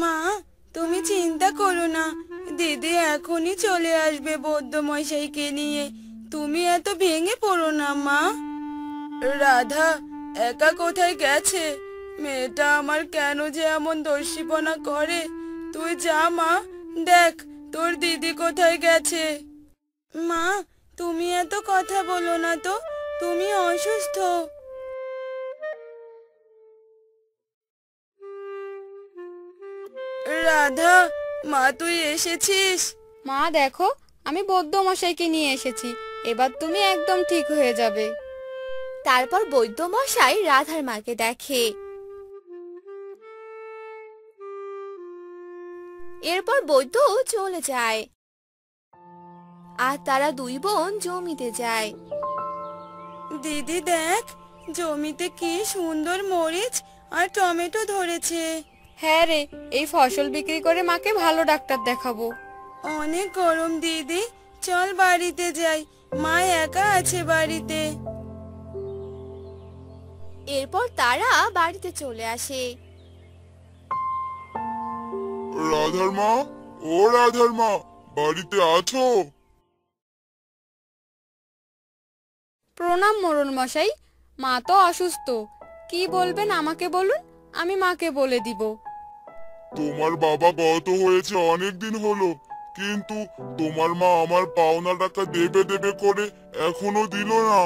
মা, তুমি চিন্তা করো না, দিদি এখনই চলে আসবে বৌদ্ধ মশাইকে নিয়ে। তুমি এত ভেঙে পড়ো না মা। রাধা একা কোথায় গেছে? মেয়েটা আমার কেন যে এমন দস্যিপনা করে। তুই যা মা, দেখ তোর দিদি কোথায় গেছে। মা, তুমি এত কথা বলো না তো, তুমি অসুস্থ। রাধা, মা তুই এসেছিস? মা দেখো, আমি বৌদ্ধ মশাইকে নিয়ে এসেছি। এবার তুমি একদম ঠিক হয়ে যাবে। তারপর বৈদ্য মশাই রাধার মাকে দেখে। এরপর বৈদ্য চলে যায় আর তারা দুই বোন জমিতে যায়। দিদি দেখ, জমিতে কি সুন্দর মরিচ আর টমেটো ধরেছে। হ্যাঁ রে, এই ফসল বিক্রি করে মাকে ভালো ডাক্তার দেখাবো। অনেক গরম দিদি, চল বাড়িতে যাই, মা একা আছে বাড়িতে। এরপর তারা বাড়িতে চলে আসে। রাধার মা, ও রাধার মা, বাড়িতে আছো? প্রণাম মোড়ল মশাই। মা তো অসুস্থ, কি বলবেন আমাকে বলুন, আমি মাকে বলে দিব। তোমার বাবা গত হয়েছে অনেক দিন হলো, কিন্তু তোমার মা আমার পাওনা টাকা দেবে দেবে করে এখনো দিল না।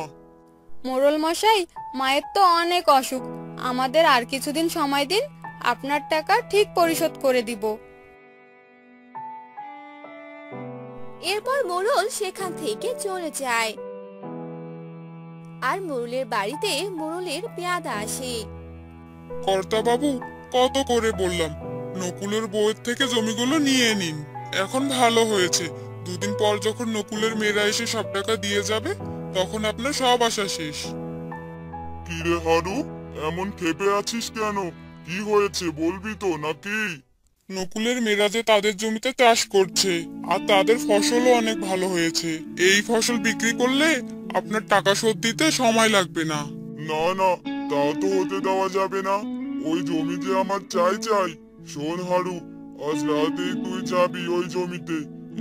মোড়ল মশাই, মায়ের তো অনেক অসুখ, আমাদের আর কিছুদিন সময় দিন, আপনার টাকা ঠিক পরিশোধ করে দিব। এরপর মোড়ল সেখান থেকে চলে যায় আর মোড়লের বাড়িতে মোড়লের পেয়াদা আসে। কর্তা বাবু, কত করে বললাম নকুলের বউয়ের থেকে জমিগুলো নিয়ে নিন। এখন ভালো হয়েছে, দুদিন পর যখন নকুলের মেয়েরা এসে সব টাকা দিয়ে যাবে, তখন আপনার সব আশা শেষ। কিরে হারু, এমন ক্ষেপে আছিস কেন? কি হয়েছে বলবি তো নাকি? নকুলের মেয়েরা যে তাদের জমিতে চাষ করছে, আর তাদের ফসলও অনেক ভালো হয়েছে। এই ফসল বিক্রি করলে আপনার টাকা শোধ দিতে সময় লাগবে না। না না, তা তো হতে দেওয়া যাবে না। ওই জমি যে আমার চাই চাই। শোন হারু, আজ রাতেই তুই যাবি ওই জমিতে।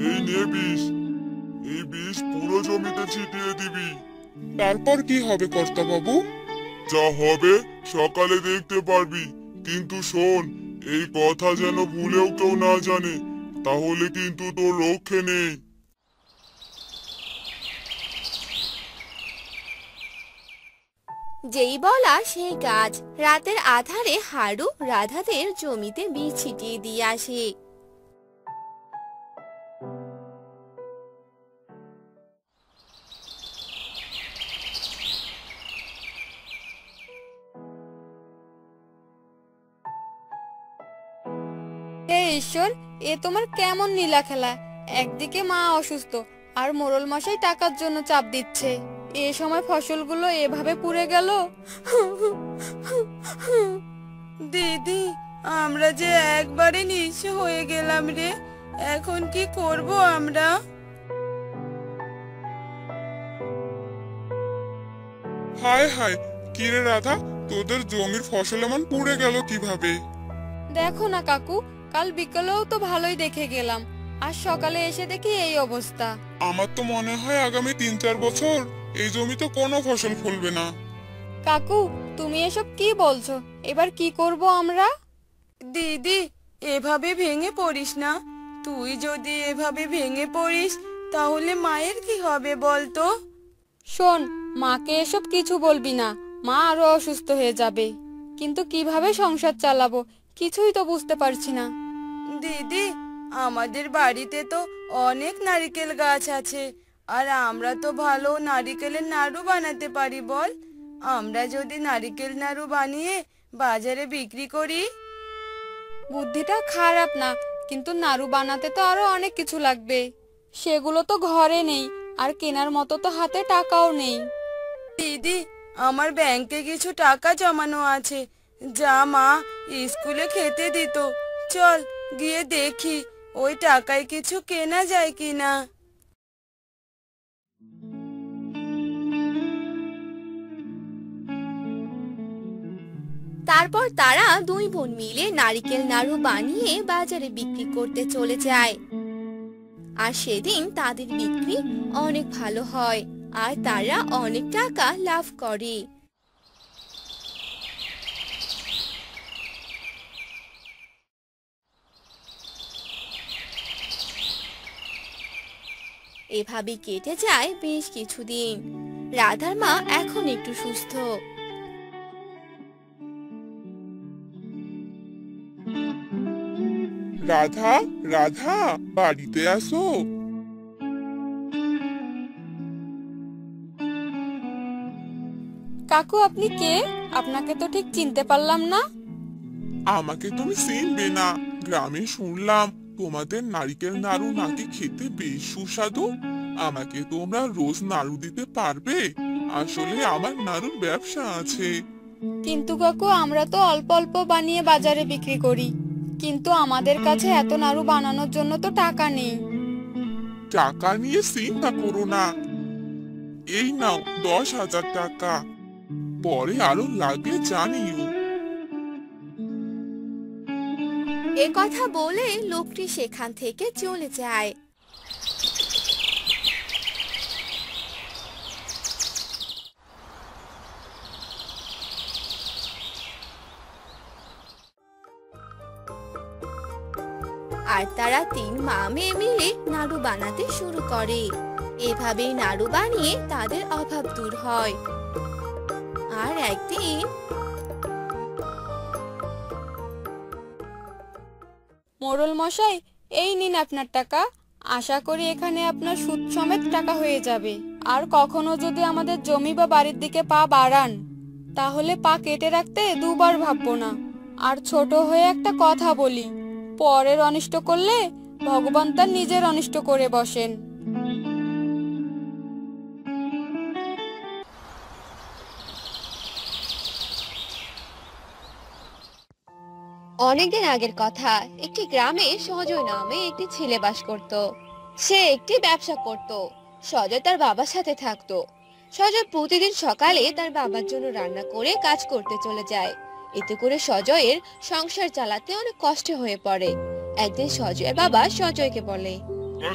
এই নে বিষ, এই বিষ পুরো জমিতে ছিটিয়ে দিবি। তারপর কি হবে কর্তা বাবু? যা হবে সকালে দেখতে পারবি। কিন্তু শোন, এই কথা যেন ভুলেও কেউ না জানে, তাহলে কিন্তু তোর রক্ষে নেই। যেই বলা সেই কাজ। রাতের আধারে হারু রাধাদের জমিতে বীজ ছিটিয়ে দিয়ে আসে। হে ঈশ্বর, এ তোমার কেমন নীলা খেলা! একদিকে মা অসুস্থ, আর মোড়ল মশাই টাকার জন্য চাপ দিচ্ছে, এ সময় ফসলগুলো এভাবে পুড়ে গেল। দিদি, আমরা যে একবারে নিঃস্ব হয়ে গেলাম রে। এখন কি করব আমরা? হায় হায়, কিরে রাধা, তোদের জমির ফসল এমন পুড়ে গেল কিভাবে? দেখো না কাকু, কাল বিকেলেও তো ভালোই দেখে গেলাম, আর সকালে এসে দেখি এই অবস্থা। আমার তো মনে হয় আগামী 3-4 বছর এই জমিতে কোনো ফসল ফলবে না। কাকু, তুমি এসব কি বলছো? এবার কি করব আমরা? দিদি, এভাবে ভেঙে পড়িস না। তুই যদি এভাবে ভেঙে পড়িস, তাহলে মায়ের কি হবে বলতো? শোন, মাকে এসব কিছু বলবি না, মা আরো অসুস্থ হয়ে যাবে। কিন্তু কিভাবে সংসার চালাবো কিছুই তো বুঝতে পারছি না। দিদি, আমাদের বাড়িতে তো অনেক নারকেল গাছ আছে, আর আমরা তো ভালো নারকেলের নাড়ু বানাতে পারি বল। আমরা যদি নারকেল নাড়ু বানিয়ে বাজারে বিক্রি করি। বুদ্ধিটা খারাপ না, কিন্তু নাড়ু বানাতে তো আরো অনেক কিছু লাগবে, সেগুলো তো ঘরে নেই, আর কেনার মতো তো হাতে টাকাও নেই। দিদি, আমার ব্যাংকে কিছু টাকা জমানো আছে, যা মা স্কুলে খেতে দিত। চল গিয়ে দেখি ওই টাকায় কিছু কেনা যায় কিনা। তারপর তারা দুই বোন মিলে নারকেল নাড়ু বানিয়ে বাজারে বিক্রি করতে চলে যায়। আর সেদিন তাদের বিক্রি অনেক ভালো হয় আর তারা অনেক টাকা লাভ করে। এভাবে কেটে যায় বেশ কিছুদিন। রাধার মা এখন একটু সুস্থ। রাধা, রাধা, বাড়িতে আসো। কাকু আপনি কে? আপনাকে তো ঠিক চিনতে পারলাম না। আমাকে তুমি চিনবে না? গ্রামে শুনলাম তোমাদের নারিকেল নাড়ু নাকি খেতে বেশ সুস্বাদু। আমাকে তোমরা রোজ নাড়ু দিতে পারবে? আসলে আমার নাড়ুর ব্যবসা আছে। কিন্তু কাকু আমরা তো অল্প অল্প বানিয়ে বাজারে বিক্রি করি, কিন্তু আমাদের কাছে এত নাড়ু বানানোর জন্য তো টাকা নেই। টাকা নিয়ে চিন্তা করো না, এই নাও 10,000 টাকা, পরে আরো লাগলে জানিও। এ কথা বলে লোকটি সেখান থেকে চলে যায়। আর তারা তিন মা মেয়ে মিলে নাড়ু বানাতে শুরু করে। এভাবেই নাড়ু বানিয়ে তাদের অভাব দূর হয়। আর একদিন মোড়ল মশাই, এই নিন আপনার টাকা। আশা করি এখানে আপনার সুদ সমেত টাকা হয়ে যাবে। আর কখনো যদি আমাদের জমি বা বাড়ির দিকে পা বাড়ান, তাহলে পা কেটে রাখতে দুবার ভাববো না। আর ছোট হয়ে একটা কথা বলি, পরের অনিষ্ট করলে ভগবান তার নিজের অনিষ্ট করে বসেন। অনেকদিন আগের কথা, একটি গ্রামে সজয় নামে একটি ছেলে বাস করত। সে একটি ব্যবসা করত। সজয় তার বাবার সাথে থাকতো। সজয় প্রতিদিন সকালে তার বাবার জন্য রান্না করে কাজ করতে চলে যায়। এতে করে সজয়ের সংসার চালাতে অনেক কষ্ট হয়ে পড়ে। একদিন সজয়ের বাবা সজয়কে বলে,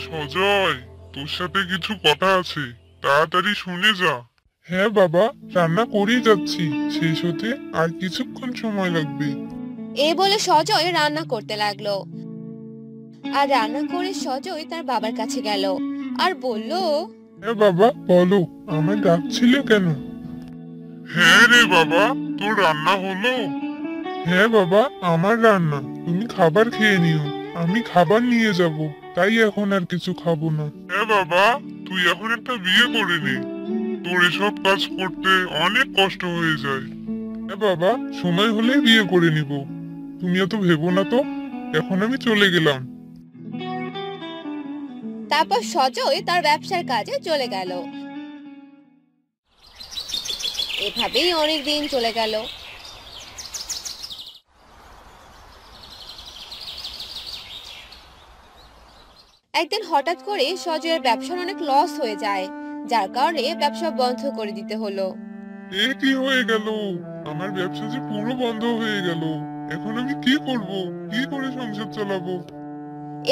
সজয়, তোর সাথে কিছু কথা আছে, তাড়াতাড়ি শুনে যা। হ্যাঁ বাবা, রান্না করেই যাচ্ছি, শেষ হতে আর কিছুক্ষণ সময় লাগবে। এই বলে সজয় রান্না করতে লাগলো। আর রান্না করে সজয় তার বাবার কাছে গেল আর বলল, হ্যাঁ বাবা বলো, আমায় ডাকছিলে কেন? হ্যাঁ রে বাবা, তোর রান্না হলো? হ্যাঁ বাবা, আমার রান্না, তুমি খাবার খেয়ে নিও, আমি খাবার নিয়ে যাব, তাই এখন আর কিছু খাবো না। হ্যাঁ বাবা, তুই এখন একটা বিয়ে করে নে, তোর এসব কাজ করতে অনেক কষ্ট হয়ে যায়। হ্যাঁ বাবা, সময় হলে বিয়ে করে নিব, তুমি এত ভেবো না তো, এখন আমি চলে গেলাম। তারপর সজয় তার ব্যবসার কাজে চলে গেল। এভাবেই অনেক দিন চলে গেল। একদিন হঠাৎ করে সজয়ের ব্যবসার অনেক লস হয়ে যায়, যার কারণে ব্যবসা বন্ধ করে দিতে হলো। এ কি হয়ে গেল? আমার ব্যবসা যে পুরো বন্ধ হয়ে গেল, এখন আমি কি করব? কি করে সংসার চালাবো?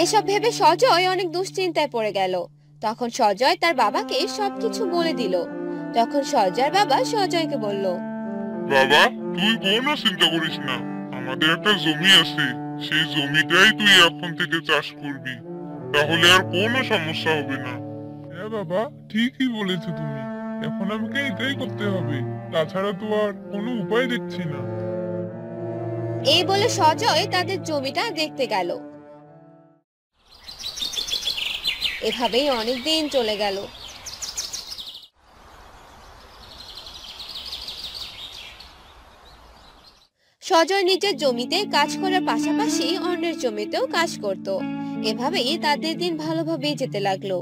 এসব ভেবে সজয় অনেক দুশ্চিন্তায় পড়ে গেল। তখন সজয় তার বাবাকে সবকিছু বলে দিল। তখন সজয়ের বাবা সজয়কে বলল, বাবা, তুই কোনো চিন্তা করিস না, আমাদের একটা জমি আছে, সেই জমিটাই তুই এখন থেকে চাষ করবি, তাহলে আর কোনো সমস্যা হবে না। হ্যাঁ বাবা, ঠিকই বলেছো তুমি, এখন আমাকে এটাই করতে হবে, তাছাড়া তো আর কোনো উপায় দেখছি না। এই বলে সজয় তাদের জমিটা দেখতে গেল। এভাবেই অনেক দিন চলে গেল। সজয় নিজের জমিতে কাজ করার পাশাপাশি অন্যের জমিতেও কাজ করত। এভাবেই তাদের দিন ভালোভাবেই যেতে লাগলো।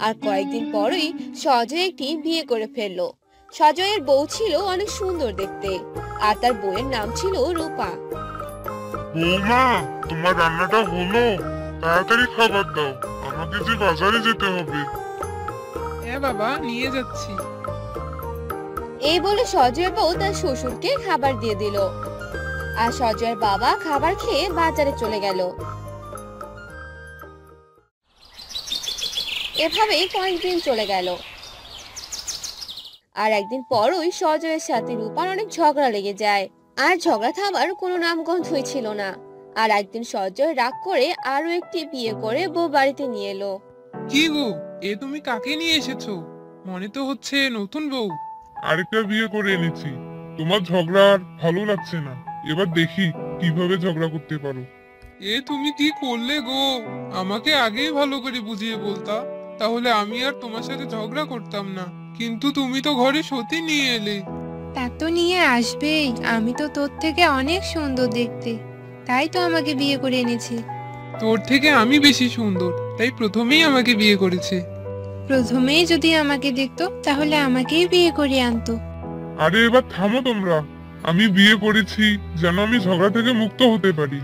আর কয়েকদিন পরেই সজয় একটি বিয়ে করে ফেললো। সজয়ের বউ ছিল অনেক সুন্দর দেখতে, আর তার বউয়ের নাম ছিল রূপা। বৌমা, তোমার রান্নাটা হলো? তাড়াতাড়ি খাবার দাও, আমাকে যে বাজারে যেতে হবে। হ্যাঁ বাবা, নিয়ে যাচ্ছি। এই বলে সজয়ের বউ তার শ্বশুরকে খাবার দিয়ে দিল। আর সজয়ের বাবা খাবার খেয়ে বাজারে চলে গেল। এভাবেই কয়েকদিন চলে গেল। আর একদিন পরই সজয়ের সাথে রূপার অনেক ঝগড়া লেগে যায়। আর ঝগড়া থামার কোনো নামগন্ধই ছিল না। আর একদিন সজয় রাগ করে আরো একটি বিয়ে করে বউ বাড়িতে নিয়ে এলো। কি গো, এ তুমি কাকে নিয়ে এসেছো? মনে তো হচ্ছে নতুন বউ। আরেকটা বিয়ে করে এনেছি। তোমার ঝগড়া আর ভালো লাগছে না, এবার দেখি কিভাবে ঝগড়া করতে পারো। এ তুমি কি করলে গো? আমাকে আগেই ভালো করে বুঝিয়ে বলতা, তাহলে আমি আর তোমার সাথে ঝগড়া করতাম না। কিন্তু তুমি তো ঘরে সতী নিয়ে এলে। তা তো নিয়ে আসবেই, আমি তো তোর থেকে অনেক সুন্দর দেখতে, তাই তো আমাকে বিয়ে করে এনেছে। তোর থেকে আমি বেশি সুন্দর, তাই প্রথমেই আমাকে বিয়ে করেছে। প্রথমেই যদি আমাকে দেখতো তাহলে আমাকেই বিয়ে করে আনতো। আরে এবার থামো তোমরা। আমি বিয়ে করেছি যেন আমি ঝগড়া থেকে মুক্ত হতে পারি,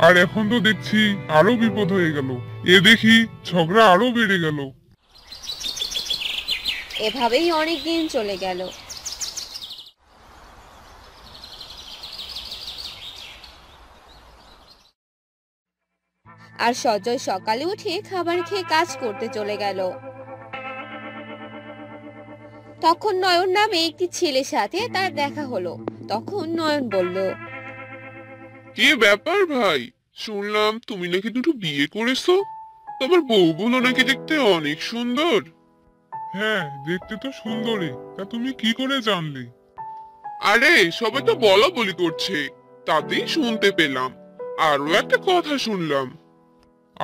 আর এখন তো দেখছি আরো বিপদ হয়ে গেল। এ দেখি ঝগড়া আরো বেড়ে গেল। এভাবেই অনেক দিন চলে গেল। আর সজয় সকালে উঠে খাবার খেয়ে কাজ করতে চলে গেল। তখন নয়ন নামে একটি ছেলের সাথে তার দেখা হলো। তখন নয়ন বলল, কি ব্যাপার ভাই, শুনলাম তুমি নাকি দুটো বিয়ে করেছো। তোমার বউগুলো নাকি দেখতে অনেক সুন্দর। হ্যাঁ, দেখতে তো সুন্দরী, তা তুমি কি করে জানলে? আরে সবাই তো বলা বলি করছে, তাতেই শুনতে পেলাম। আরো একটা কথা শুনলাম।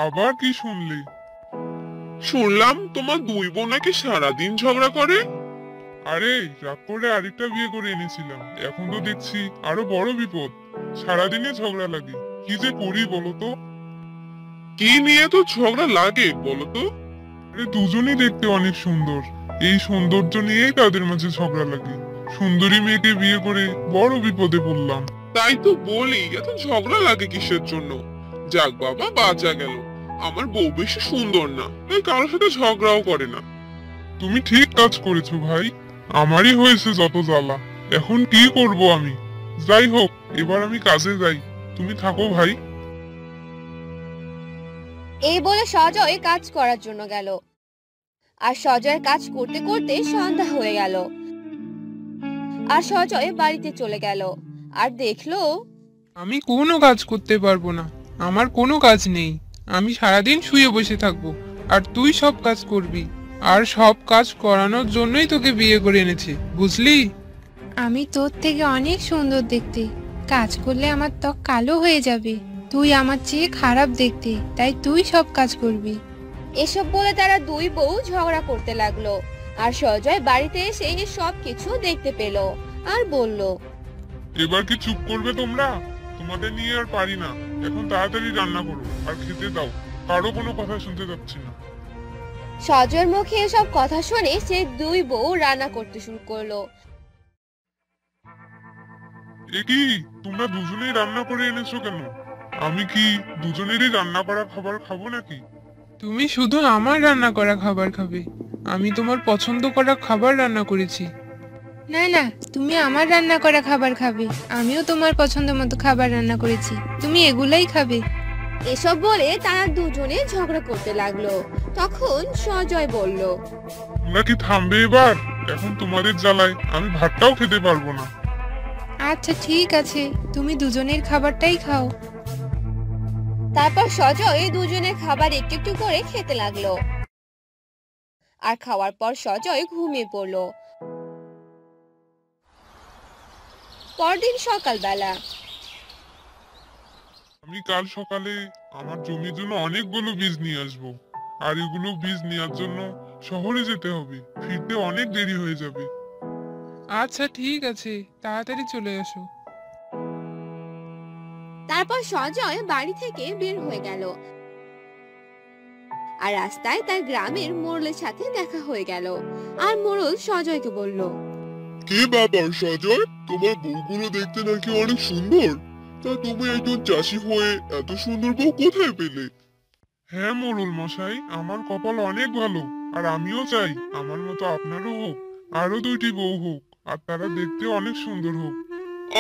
আবার কি শুনলি? শুনলাম তোমার দুই বোন নাকি সারাদিন ঝগড়া করে। আরে রাগ করে আরেকটা বিয়ে করে এনেছিলাম, এখন তো দেখছি আরো বড় বিপদ। সারাদিনে ঝগড়া লাগে, কি যে করি বলতো? কি নিয়ে তো ঝগড়া লাগে বলতো? আরে দুজনেই দেখতে অনেক সুন্দর, এই সৌন্দর্য নিয়েই তাদের মাঝে ঝগড়া লাগে। সুন্দরী মেয়েকে বিয়ে করে বড় বিপদে পড়লাম। তাই তো বলি, এত ঝগড়া লাগে কিসের জন্য? যাক বাবা, বাঁচা গেল। আমার বউ বেশি সুন্দর না, তাই কারোর সাথে ঝগড়াও করে না। তুমি ঠিক কাজ করেছো ভাই, আমারই হয়েছে যত জ্বালা। এখন কি করব আমি? যাই হোক, এবার আমি কাজে যাই, তুমি থাকো ভাই। এই বলে সজয় কাজ করার জন্য গেল। আর সজয়ের কাজ করতে করতে সন্ধ্যা হয়ে গেল। আর সজয় বাড়িতে চলে গেল আর দেখলো আমি কোনো কাজ করতে পারবো না, আমার কোনো কাজ নেই। আমি সারাদিন শুয়ে বসে থাকবো, আর তুই সব কাজ করবি। আর সব কাজ করানোর জন্যই তোকে বিয়ে করে এনেছি, বুঝলি? আমি তোর থেকে অনেক সুন্দর দেখতে, কাজ করলে আমার ত্বক কালো হয়ে যাবে। তুই আমার চেয়ে খারাপ দেখতে, তাই তুই সব কাজ করবি। এসব বলে তারা দুই বউ ঝগড়া করতে লাগলো। আর সজয় বাড়িতে এসে সব কিছু দেখতে পেল আর বলল, এবার কি চুপ করবে তোমরা? তোমাদের নিয়ে আর পারি না, এখন তাড়াতাড়ি রান্না করো আর খেতে দাও, কারো কোনো কথা শুনতে যাচ্ছি না। সজয়ের মুখে এসব কথা শুনে সে দুই বউ রান্না করতে শুরু করলো। এ কি, তোমরা দুজনেই রান্না করে এনেছো কেন? আমি কি দুজনেরই রান্না করা খাবার খাবো নাকি? তুমি শুধু আমার রান্না করা খাবার খাবে, আমি তোমার পছন্দ করা খাবার রান্না করেছি। না না, তুমি আমার রান্না করা খাবার খাবে, আমিও তোমার পছন্দ মতো খাবার রান্না করেছি, তুমি এগুলাই খাবে। এসব বলে তারা দুজনে ঝগড়া করতে লাগলো। তখন সজয় বলল, তোমরা কি থামবে এবার? এখন তোমাদের জ্বালায় আমি ভাতটাও খেতে পারবো না। আচ্ছা ঠিক আছে, তুমি দুজনের খাবারটাই খাও। তারপর সজয় দুজনের খাবার একটু একটু করে খেতে লাগলো। আর খাওয়ার পর সজয় ঘুমিয়ে পড়লো। পরদিন সকালবেলা আমি কাল সকালে আমার জমির জন্য অনেকগুলো বীজ নিয়ে আসবো, আর এগুলো বীজ নেওয়ার জন্য শহরে যেতে হবে, ফিরতে অনেক দেরি হয়ে যাবে। আচ্ছা ঠিক আছে, তাড়াতাড়ি চলে আসো। তারপর সজয় বাড়ি থেকে বের হয়ে গেল। আর রাস্তায় তার গ্রামের মোড়লের সাথে দেখা হয়ে গেল। আর মোড়ল সজয়কে বলল, কি ব্যাপার সজয়, তোমার বউগুলো দেখতে নাকি অনেক সুন্দর, তা তুমি একজন চাষি হয়ে এত সুন্দর বউ কোথায় পেলে? হ্যাঁ মোড়ল মশাই, আমার কপাল অনেক ভালো, আর আমিও চাই আমার মতো আপনারও হোক, আরো দুইটি বউ হোক। আর তারা দেখতে অনেক সুন্দর হোক।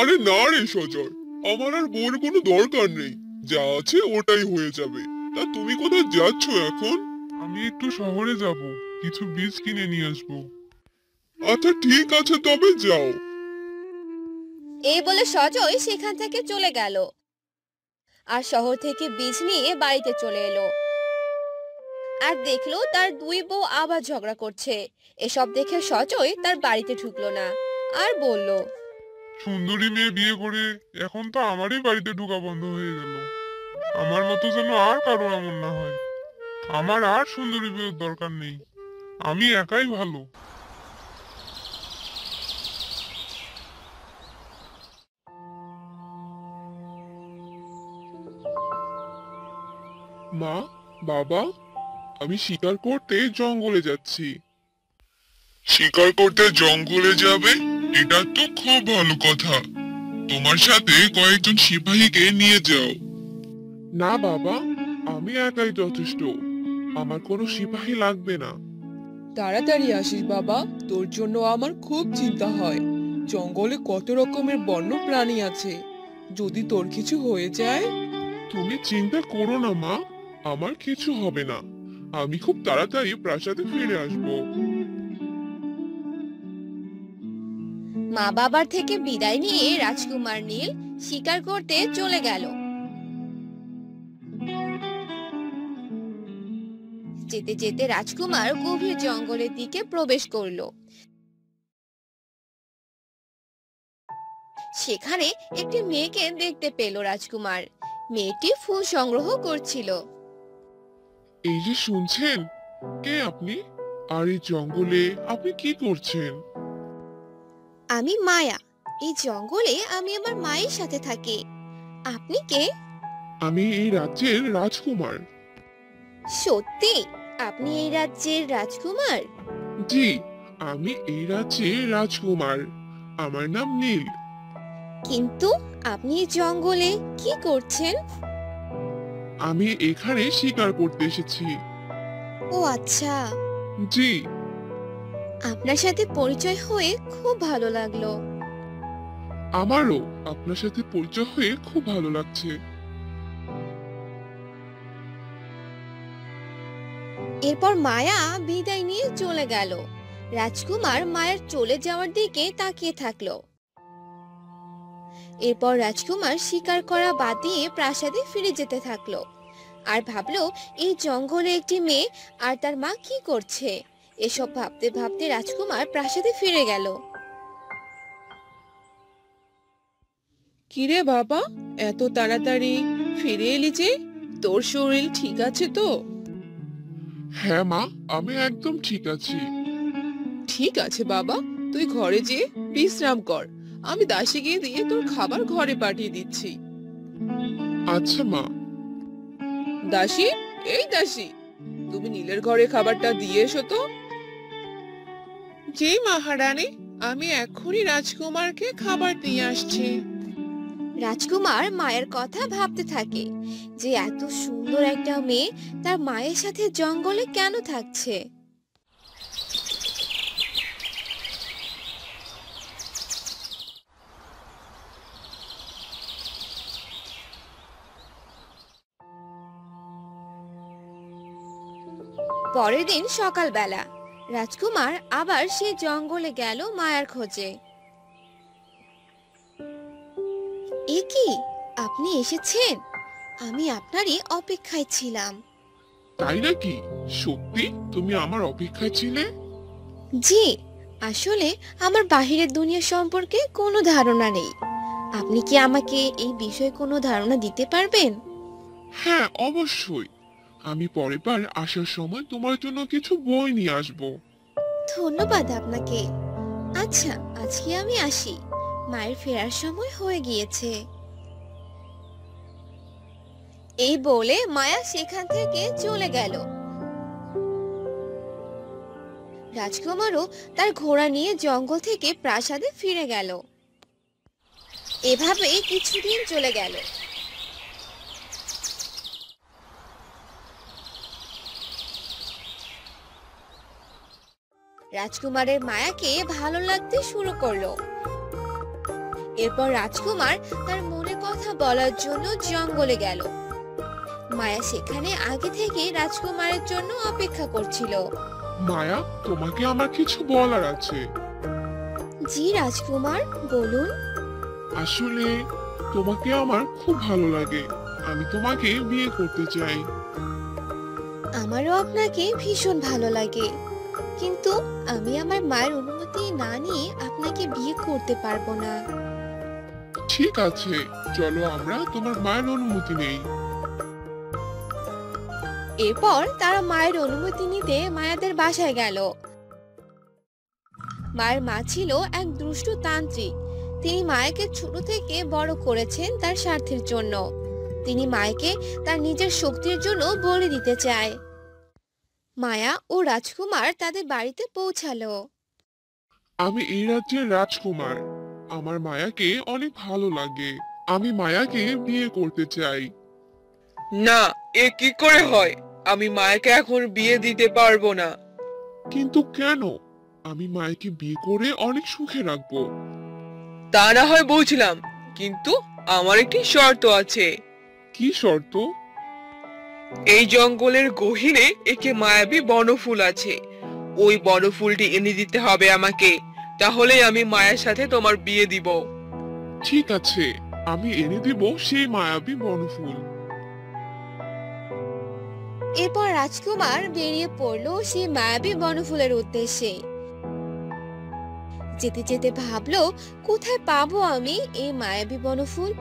আরে না রে সজয়, আমার আর বউয়ের কোনো দরকার নেই, যা আছে ওটাই হয়ে যাবে। তা তুমি কোথায় যাচ্ছ এখন? আমি একটু শহরে যাব, কিছু বীজ কিনে নিয়ে আসবো। আচ্ছা ঠিক আছে, তবে যাও। এই বলে সজয় সেখান থেকে চলে গেল আর শহর থেকে বীজ নিয়ে বাড়িতে চলে এলো আর দেখলো তার দুই বউ আবার ঝগড়া করছে। এসব দেখে সজয় তার বাড়িতে ঢুকলো না আর বলল, সুন্দরী মেয়ে বিয়ে করে এখন তো আমারই বাড়িতে ঢোকা বন্ধ হয়ে গেল। আমার মতো যেন আর কারো এমন না হয়। আমার আর সুন্দরী বিয়ের দরকার নেই, আমি একাই ভালো। মা, বাবা, আমি শিকার করতে জঙ্গলে যাচ্ছি। শিকার করতে জঙ্গলে যাবে? এটা তো খুব ভালো কথা। তোমার সাথে কয়েকজন সিপাহীকে নিয়ে যাও। না বাবা, আমি একাই যথেষ্ট, আমার কোনো সিপাহী লাগবে না। তাড়াতাড়ি আসিস বাবা, তোর জন্য আমার খুব চিন্তা হয়। জঙ্গলে কত রকমের বন্য প্রাণী আছে, যদি তোর কিছু হয়ে যায়। তুমি চিন্তা করো না মা, আমার কিছু হবে না। আমি খুব তাড়াতাড়ি প্রাসাদে ফিরে আসবো। মা বাবার থেকে বিদায় নিয়ে রাজকুমার নীল শিকার করতে চলে গেল। যেতে যেতে রাজকুমার গভীর জঙ্গলের দিকে প্রবেশ করলো। সেখানে একটি মেয়েকে দেখতে পেল রাজকুমার। মেয়েটি ফুল সংগ্রহ করছিল। এই যে শুনছেন, কে আপনি? আর এই জঙ্গলে আপনি কি করছেন? আমি মায়া, এই জঙ্গলে আমি আমার মায়ের সাথে থাকি। আপনি কে? আমি এই রাজ্যের রাজকুমার। সত্যি আপনি এই রাজ্যের রাজকুমার? জি, আমি এই রাজ্যের রাজকুমার। আমার নাম নীল। কিন্তু আপনি এই জঙ্গলে কি করছেন? আমি এখানে শিকার করতে এসেছি। ও আচ্ছা, জি। আপনার সাথে পরিচয় হয়ে খুব ভালো লাগলো। আমারও আপনার সাথে পরিচয় হয়ে খুব ভালো লাগছে। এরপর মায়া বিদায় নিয়ে চলে গেল। রাজকুমার মায়ের চলে যাওয়ার দিকে তাকিয়ে থাকলো। এরপর রাজকুমার শিকার করা বাদ দিয়ে প্রাসাদে ফিরে যেতে থাকলো আর ভাবলো এই জঙ্গলে একটি মেয়ে আর তার মা কি করছে। এসব ভাবতে ভাবতে রাজকুমার প্রাসাদে ফিরে গেল। কিরে বাবা, এত তাড়াতাড়ি ফিরে এলি যে? তোর শরীর ঠিক আছে তো? হ্যাঁ মা, আমি একদম ঠিক আছি। ঠিক আছে বাবা, তুই ঘরে যেয়ে বিশ্রাম কর। আমি দাসীকে দিয়ে তোর খাবার ঘরে পাঠিয়ে দিচ্ছি। আচ্ছা মা। দাসী, এই দাসী, তুমি নীলের ঘরে খাবারটা দিয়ে এসো তো। জি মহারানী, আমি এক্ষুনি রাজকুমারকে খাবার দিয়ে আসছি। রাজকুমার মায়ের কথা ভাবতে থাকে যে এত সুন্দর একটা মেয়ে তার মায়ের সাথে জঙ্গলে কেন থাকছে। পরের দিন সকালবেলা রাজকুমার আবার সেই জঙ্গলে গেল মায়ার খোঁজে। এ কি, আপনি এসেছেন? আমি আপনারই অপেক্ষায় ছিলাম। তাই নাকি? সত্যি তুমি আমার অপেক্ষায় ছিলে? জি, আসলে আমার বাহিরের দুনিয়া সম্পর্কে কোনো ধারণা নেই। আপনি কি আমাকে এই বিষয়ে কোনো ধারণা দিতে পারবেন? হ্যাঁ অবশ্যই, আমি পরের বার আসার সময় তোমার জন্য কিছু বই নিয়ে আসবো। ধন্যবাদ আপনাকে। আচ্ছা, আজকে আমি আসি, মায়ের ফেরার সময় হয়ে গিয়েছে। এই বলে মায়া সেখান থেকে চলে গেল। রাজকুমারও তার ঘোড়া নিয়ে জঙ্গল থেকে প্রাসাদে ফিরে গেল। এভাবে কিছুদিন চলে গেল। রাজকুমারের মায়াকে ভালো লাগতে শুরু করলো। এরপর রাজকুমার তার মনের কথা বলার জন্য জঙ্গলে গেল। মায়া সেখানে আগে থেকে রাজকুমারের জন্য অপেক্ষা করছিল। মায়া, তোমাকে আমার কিছু বলার আছে। জি রাজকুমার, বলুন। আসলে তোমাকে আমার খুব ভালো লাগে, আমি তোমাকে বিয়ে করতে চাই। আমারও আপনাকে ভীষণ ভালো লাগে, কিন্তু আমি আমার মায়ের অনুমতি না নিয়ে আপনাকে বিয়ে করতে পারবো না। ঠিক আছে, চলো আমরা তোমার মায়ের অনুমতি নেই। এরপর তারা মায়ের অনুমতি নিতে মায়াদের বাসায় গেল। মায়ের মা ছিল এক দুষ্ট তান্ত্রিক। তিনি মায়াকে ছোট থেকে বড় করেছেন তার স্বার্থের জন্য। তিনি মায়াকে তার নিজের শক্তির জন্য বলি দিতে চায়। মায়া ও রাজকুমার তাদের বাড়িতে পৌঁছালো। আমি এই রাজ্যের রাজকুমার, আমার মায়াকে অনেক ভালো লাগে, আমি মায়াকে বিয়ে করতে চাই। না, এ কি করে হয়? আমি মায়াকে এখন বিয়ে দিতে পারবো না। কিন্তু কেন? আমি মায়াকে বিয়ে করে অনেক সুখে রাখবো। তা না হয় বুঝলাম, কিন্তু আমার একটি শর্ত আছে। কি শর্ত? এই জঙ্গলের গহীনে একটি মায়াবী বনফুল আছে, ওই বনফুলটি এনে দিতে হবে আমাকে, তাহলে আমি মায়ের সাথে তোমার বিয়ে দিব। ঠিক আছে, আমি এনে দিব সেই মায়াবী বনফুল। এরপর রাজকুমার বেরিয়ে পড়লো সেই মায়াবী বনফুলের উদ্দেশ্যে। যেতে যেতে ভাবলো, কোথায় পাবো আমি এই মায়াবী বনফুল?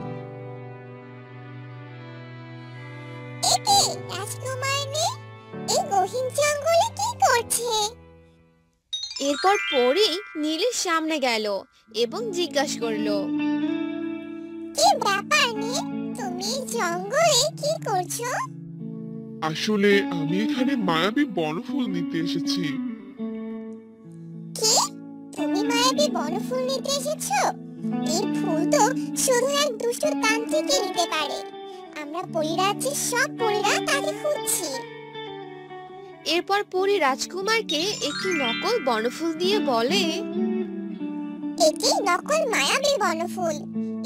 এরপর পরি নীলের সামনে গেল এবং জিজ্ঞাসা করলো, কি ব্যাপার নীল, তুমি জঙ্গলে কি করছো? আসলে আমি এখানে মায়াবী বনফুল নিতে এসেছি। কি, তুমি মায়াবী বনফুল নিতে এসেছো? এই ফুল তো শুধু এক দুষ্ট তান্ত্রিকই নিতে পারে। আমরা পরিরাজ্যের সব পরীরা তাকে খুঁজছি। এরপর পরি রাজকুমারকে একটি নকল বনফুল দিয়ে বলে, এটি নকল মায়াবী বনফুল।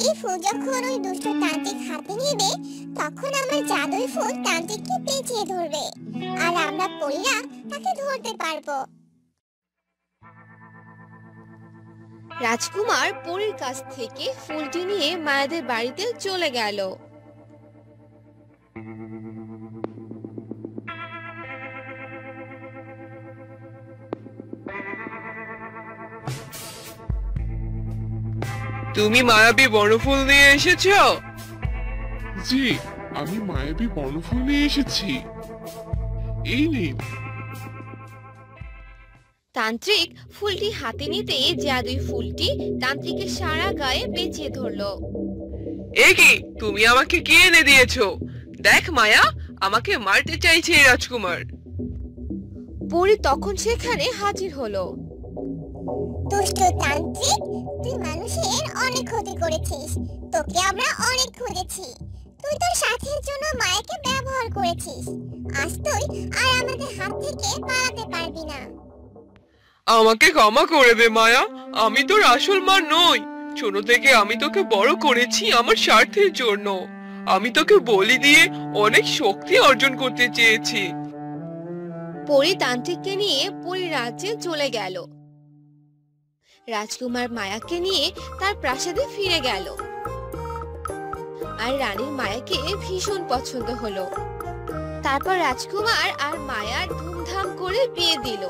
এই ফুল যখন ওই দুষ্ট তান্ত্রিক হাতে নেবে, তখন আমার জাদুই ফুল তান্ত্রিককে পেঁচিয়ে ধরবে, আর আমরা পরীরা তাকে ধরতে পারবো। রাজকুমার পরীর কাছ থেকে ফুলটি নিয়ে মায়াদের বাড়িতে চলে গেল। তুমি মায়াবী বনফুল নিয়ে এসেছো? জি, আমি মায়াবী বনফুল নিয়ে এসেছি, এই নিন। তান্ত্রিক ফুলটি হাতে নিতে জাদুই ফুলটি তান্ত্রিকের সারা গায়ে পেঁচিয়ে ধরলো। এ কি, তুমি আমাকে কি এনে দিয়েছো? দেখ মায়া, আমাকে মারতে চাইছে এই রাজকুমার। পরি তখন সেখানে হাজির হলো। দুষ্ট তান্ত্রিক, তুই মানুষের অনেক ক্ষতি করেছিস, তোকে আমরা অনেক খুঁজেছি। তুই তোর সাথীর জন্য মায়াকে ব্যবহার করেছিস, আজ তুই আর আমাদের হাত থেকে পালাতে পারবি না। আমাকে ক্ষমা করে দে মায়া, আমি তোর আসল মা নই। ছোট থেকে আমি তোকে বড় করেছি আমার স্বার্থের জন্য। আমি তোকে বলি দিয়ে অনেক শক্তি অর্জন করতে চেয়েছি। পরি তান্ত্রিককে নিয়ে পরি রাজ্যে চলে গেল। রাজকুমার মায়াকে নিয়ে তার প্রাসাদে ফিরে গেল, আর রানীর মায়াকে ভীষণ পছন্দ হলো। তারপর রাজকুমার আর মায়ার ধুমধাম করে বিয়ে দিল।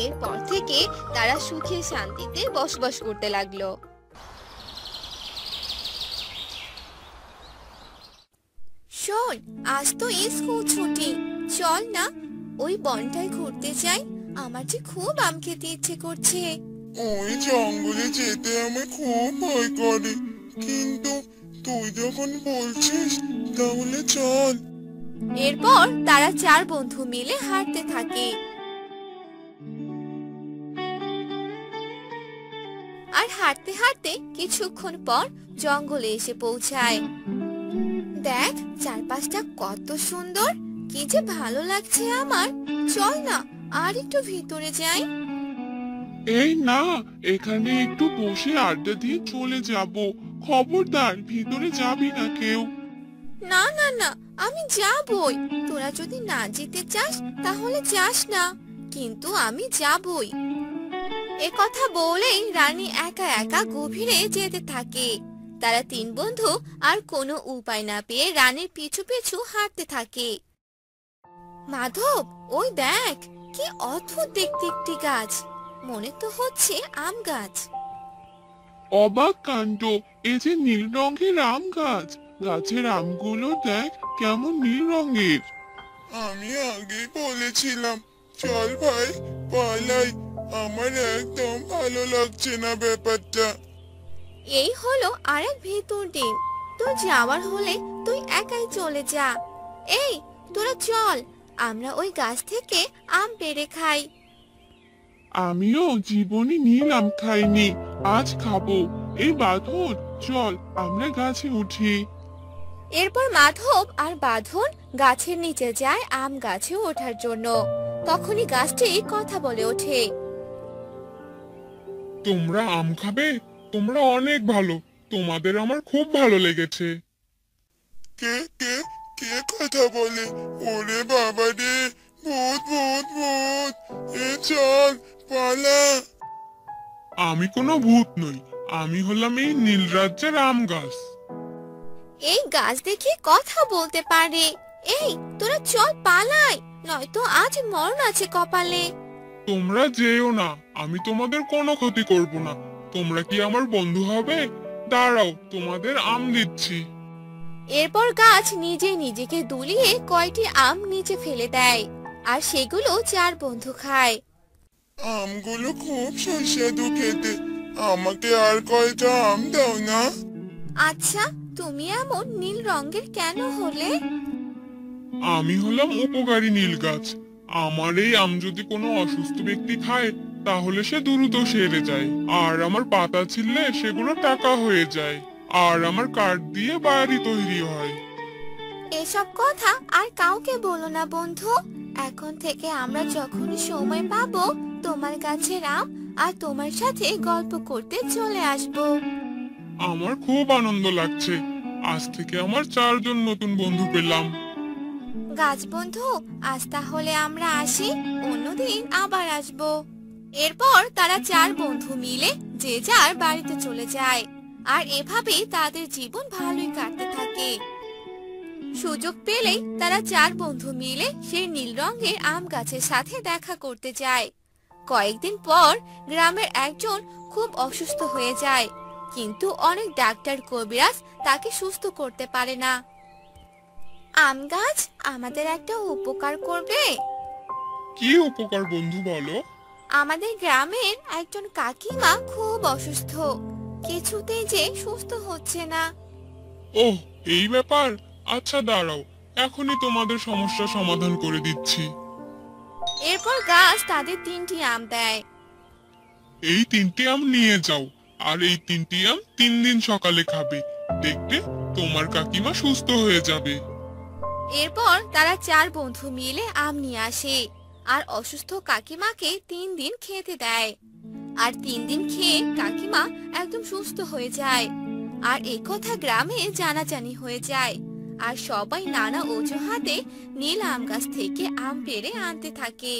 এরপর থেকে তারা সুখে শান্তিতে বসবাস করতে লাগলো। শোন, আজ তো স্কুল ছুটি, চল না ওই বনটায় ঘুরতে যাই। আমার যে খুব আম খেতে ইচ্ছে করছে। ওই জঙ্গলে যেতে আমার খুব ভয় করে, কিন্তু তুই যখন বলছিস তাহলে চল। এরপর তারা চার বন্ধু মিলে হাঁটতে থাকে। আর হাঁটতে হাঁটতে কিছুক্ষণ পর জঙ্গলে এসে পৌঁছায়। দেখ, চারপাশটা কত সুন্দর, কি যে ভালো লাগছে আমার। চল না আর একটু ভিতরে যাই। এই না, এখানে একটু বসে আড্ডা দিয়ে চলে যাব। খবরদার ভিতরে যাবি না কেউ। না না না, আমি যাবই। তোরা যদি না যেতে চাস তাহলে যাস না, কিন্তু আমি যাবই। এ কথা বলেই রানী একা একা গভীরে যেতে থাকে। তারা তিন বন্ধু আর কোনো উপায় না পেয়ে রানীর পিছু পিছু হাঁটতে থাকে। মাধব, ওই দেখ, কি অদ্ভুত দেখতে একটি গাছ। মনে তো হচ্ছে আম গাছ। অবাক কাণ্ড, এই যে নীল রঙের আম গাছ। গাছের আমগুলো দেখ কেমন নীল রঙের। আমি আগেই বলেছিলাম, চল ভাই পালাই। আমার একদম ভালো লাগছে না ব্যাপারটা। এই হলো আরেক ভেতর ডিম। তোর যাওয়ার হলে তুই একাই চলে যা। এই, তোরা চল, আমরা ওই গাছ থেকে আম পেড়ে খাই। আমিও জীবনে নীল আম খাইনি, আজ খাবো। এই বাঁধন, চল আমরা গাছে উঠি। এরপর মাধব আর বাঁধন গাছের নিচে যায় আম গাছে ওঠার জন্য। তখনই গাছটি কথা বলে ওঠে। তোমরা আম খাবে? তোমরা অনেক ভালো, তোমাদের আমার খুব ভালো লেগেছে। কে কে কে কথা বলে? ওরে বাবা রে, ভূত ভূত ভূত! এ চল পালা। আমি কোনো ভূত নই, আমি হলাম এই নীলরাজ্যের আম গাছ। এই গাছ দেখি কথা বলতে পারে। এই, তোরা চল পালাই, নয়তো আজ মরণ আছে কপালে। তোমরা যেও না, আমি তোমাদের কোনো ক্ষতি করব না। তোমরা কি আমার বন্ধু হবে? দাঁড়াও, তোমাদের আম দিচ্ছি। এরপর গাছ নিজে নিজেকে দুলিয়ে কয়টি আম নিচে ফেলে দেয়, আর সেগুলো চার বন্ধু খায়। আমগুলো খুব সুস্বাদু খেতে, আমাকে আর কয়টা আম দাও না। আচ্ছা, তুমি এমন নীল রঙের কেন হলে? আমি হলাম উপকারী নীল গাছ। আমার এই আম যদি কোনো অসুস্থ ব্যক্তি খায় তাহলে সে দ্রুত সেরে যায়, আর আমার পাতা ছিললে সেগুলো টাকা হয়ে যায়, আর আমার কাঠ দিয়ে বাড়ি তৈরি হয়। এসব কথা আর কাউকে বলো না বন্ধু। এখন থেকে আমরা যখনই সময় পাবো তোমার গাছের আম আর তোমার সাথে গল্প করতে চলে আসবো। আমার খুব আনন্দ লাগছে, আজ থেকে আমার 4 জন নতুন বন্ধু পেলাম। গাছ বন্ধু, আজ তাহলে আমরা আসি, অন্যদিন আবার আসবো। এরপর তারা চার বন্ধু মিলে যে যার বাড়িতে চলে যায়, আর এভাবেই তাদের জীবন ভালোই কাটতে থাকে। সুযোগ পেলেই তারা চার বন্ধু মিলে সেই নীল রঙের আম গাছের সাথে দেখা করতে যায়। কয়েকদিন পর গ্রামের একজন খুব অসুস্থ হয়ে যায়, কিন্তু অনেক ডাক্তার কবিরাজ তাকে সুস্থ করতে পারে না। আম গাছ আমাদের একটা উপকার করবে। কি উপকার বন্ধু বলো? আমাদের গ্রামের একজন কাকিমা খুব অসুস্থ, কিছুতেই যে সুস্থ হচ্ছে না। ওহ, এই ব্যাপার। আচ্ছা দাঁড়াও, এখনই তোমাদের সমস্যা সমাধান করে দিচ্ছি। এরপর গাছ তাদের 3টি আম দেয়। এই 3টি আম নিয়ে যাও, আর এই 3টি আম 3 দিন সকালে খাবে, দেখবে তোমার কাকিমা সুস্থ হয়ে যাবে। এরপর তারা চার বন্ধু মিলে আম নিয়ে আসে, আর অসুস্থ কাকিমাকে 3 দিন খেতে দেয়। আর 3 দিন খেয়ে কাকিমা একদম সুস্থ হয়ে যায়। আর একথা গ্রামে জানাজানি হয়ে যায়, আর সবাই নানা অজুহাতে নীল আম গাছ থেকে আম পেড়ে আনতে থাকে।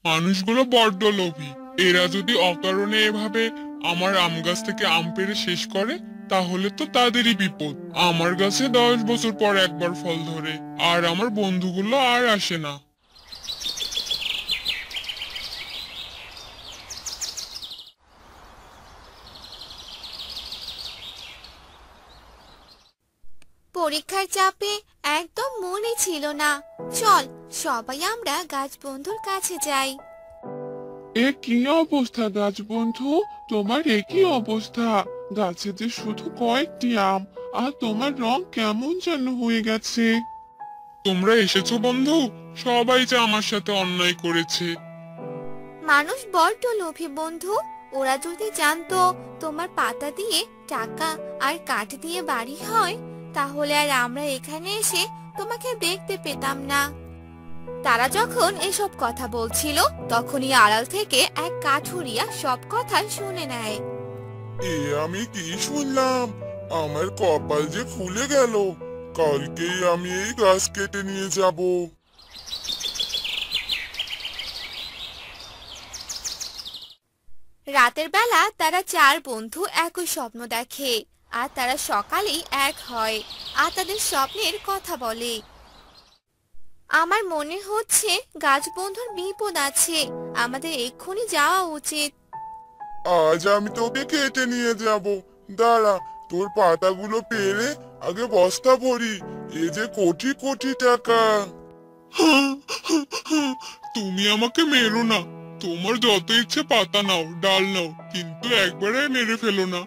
মানুষগুলো বড্ড লোভী, এরা যদি অকারণে এভাবে আমার আম গাছ থেকে আম পেড়ে শেষ করে তাহলে তো তাদেরই বিপদ। আমার গাছে 10 বছর পর একবার ফল ধরে, আর আমার বন্ধুগুলো আর আসে না। পরীক্ষার চাপে একদম মনে ছিল না। চল সবাই আমরা গাছ বন্ধুর কাছে যাই। এ কি অবস্থা গাছ বন্ধু, তোমার একই অবস্থা। গাছে যে শুধু কয়েকটি আম, আর তোমার রং কেমন যেন হয়ে গেছে। তোমরা এসেছো বন্ধু, সবাই যে আমার সাথে অন্যায় করেছে। মানুষ বড্ড লোভী বন্ধু। ওরা যদি জানতো তোমার পাতা দিয়ে টাকা আর কাঠ দিয়ে বাড়ি হয়, তাহলে আর আমরা এখানে এসে তোমাকে দেখতে পেতাম না। তারা যখন এসব কথা বলছিল তখনই আড়াল থেকে এক কাঠুরিয়া সব কথা শুনে নেয়। এ আমি কি শুনলাম? আমার কপাল যে খুলে গেল। কালকেই আমি এই গাছ কেটে নিয়ে যাব। রাতের বেলা তারা চার বন্ধু একই স্বপ্ন দেখে আর তারা সকালেই এক হয় আর তাদের স্বপ্নের কথা বলে। আমার মনে হচ্ছে গাছ বন্ধুর বিপদ আছে, আমাদের এক্ষুনি যাওয়া উচিত। আজ আমি তোকে কেটে নিয়ে যাব। দাঁড়া, তোর পাতাগুলো পেরে আগে বস্তা ভরি। এ যে কোটি কোটি টাকা। তুমি আমাকে মেরো না। তোমার যত ইচ্ছে পাতা নাও, ডাল নাও, কিন্তু একবারে মেরে ফেলো না।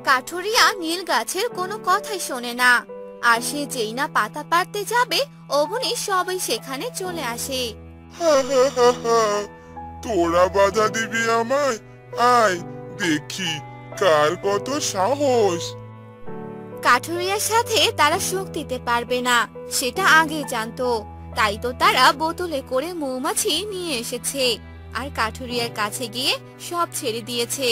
কাঠুরিয়া নীল গাছের কোনো কথাই শোনে না, আর সে যেই না পাতা পাড়তে যাবে অমনি সবাই সেখানে চলে আসে। তোরা বাধা দিবি আমায়? আয় দেখি কার কত সাহস। কাঠুরিয়ার সাথে তারা সুখ দিতে পারবে না সেটা আগে জানতো, তাই তো তারা বোতলে করে মৌমাছি নিয়ে এসেছে আর কাঠুরিয়ার কাছে গিয়ে সব ছেড়ে দিয়েছে।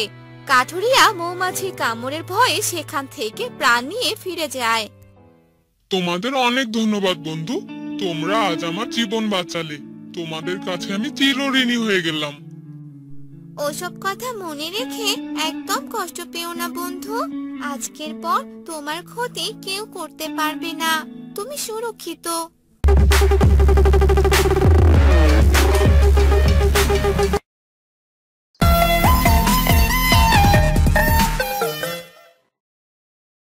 কাঠুরিয়া মৌমাছির কামড়ের ভয়ে সেখান থেকে প্রাণ নিয়ে ফিরে যায়। তোমাদের অনেক ধন্যবাদ বন্ধু, তোমরা আজ আমার জীবন বাঁচালে। তোমাদের কাছে আমি চিরঋণী হয়ে গেলাম। ওসব কথা মনে রেখে একদম কষ্ট পেও না বন্ধু, আজকের পর তোমার ক্ষতি কেউ করতে পারবে না, তুমি সুরক্ষিত।